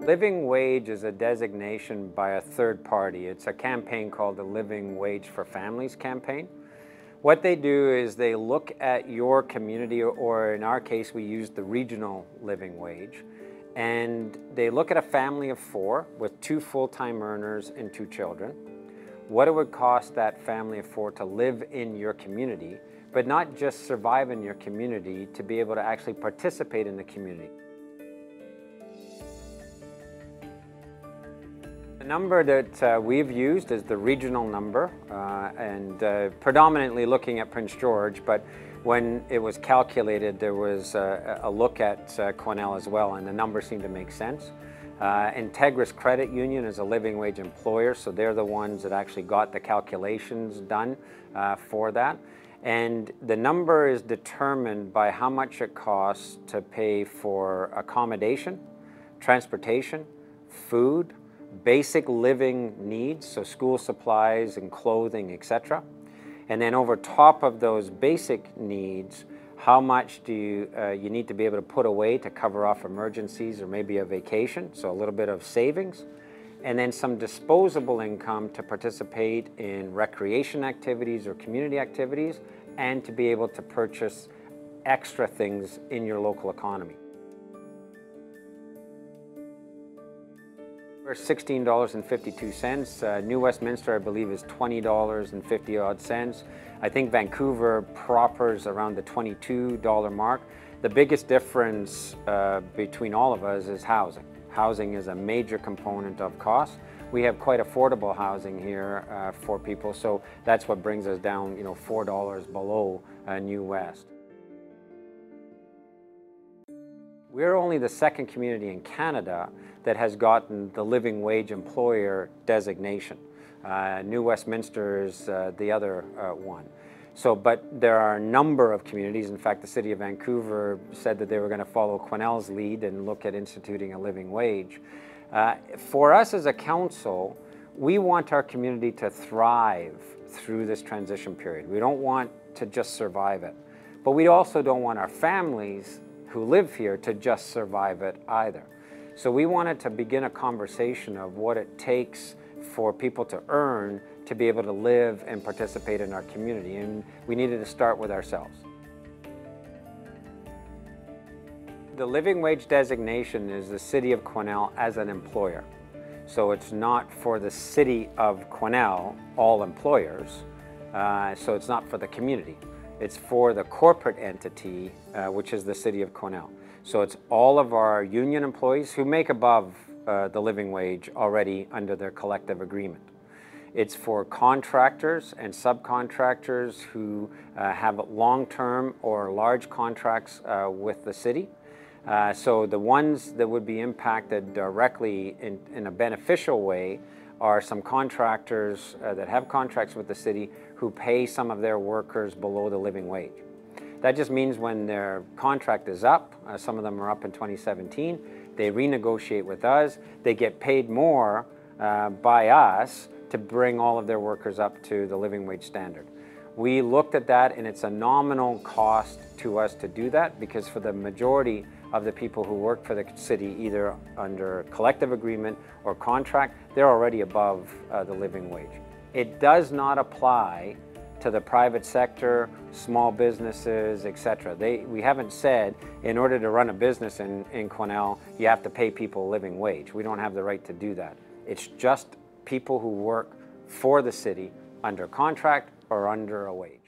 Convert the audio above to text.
Living wage is a designation by a third party. It's a campaign called the Living Wage for Families campaign. What they do is they look at your community, or in our case, we use the regional living wage, and they look at a family of 4 with 2 full-time earners and 2 children. What it would cost that family of 4 to live in your community, but not just survive in your community, to be able to actually participate in the community. The number that we've used is the regional number, and predominantly looking at Prince George, but when it was calculated, there was a look at Quesnel as well, and the number seemed to make sense. Integris Credit Union is a living wage employer, so they're the ones that actually got the calculations done for that. And the number is determined by how much it costs to pay for accommodation, transportation, food, basic living needs, so school supplies and clothing, etc. And then over top of those basic needs, how much do you need to be able to put away to cover off emergencies or maybe a vacation, so a little bit of savings, and then some disposable income to participate in recreation activities or community activities, and to be able to purchase extra things in your local economy. We're $16.52. New Westminster, I believe, is $20.50 odd cents. I think Vancouver proper is around the $22 mark. The biggest difference between all of us is housing. Housing is a major component of cost. We have quite affordable housing here for people, so that's what brings us down, $4 below New West. We're only the second community in Canada that has gotten the living wage employer designation. New Westminster is the other one. But there are a number of communities. In fact, the City of Vancouver said that they were going to follow Quesnel's lead and look at instituting a living wage. For us as a council, we want our community to thrive through this transition period. We don't want to just survive it. But we also don't want our families who live here to just survive it either. So we wanted to begin a conversation of what it takes for people to earn to be able to live and participate in our community, and we needed to start with ourselves. The living wage designation is the City of Quesnel as an employer. So it's not for the City of Quesnel, all employers, so it's not for the community. It's for the corporate entity, which is the City of Quesnel. So it's all of our union employees who make above the living wage already under their collective agreement. It's for contractors and subcontractors who have long-term or large contracts with the city. So the ones that would be impacted directly in a beneficial way are some contractors that have contracts with the city who pay some of their workers below the living wage. That just means when their contract is up, some of them are up in 2017, they renegotiate with us, they get paid more by us to bring all of their workers up to the living wage standard. We looked at that, and it's a nominal cost to us to do that, because for the majority of the people who work for the city, either under collective agreement or contract, they're already above the living wage. It does not apply to the private sector, small businesses, etc. We haven't said in order to run a business in Quesnel, you have to pay people a living wage. We don't have the right to do that. It's just people who work for the city under contract or under a wage.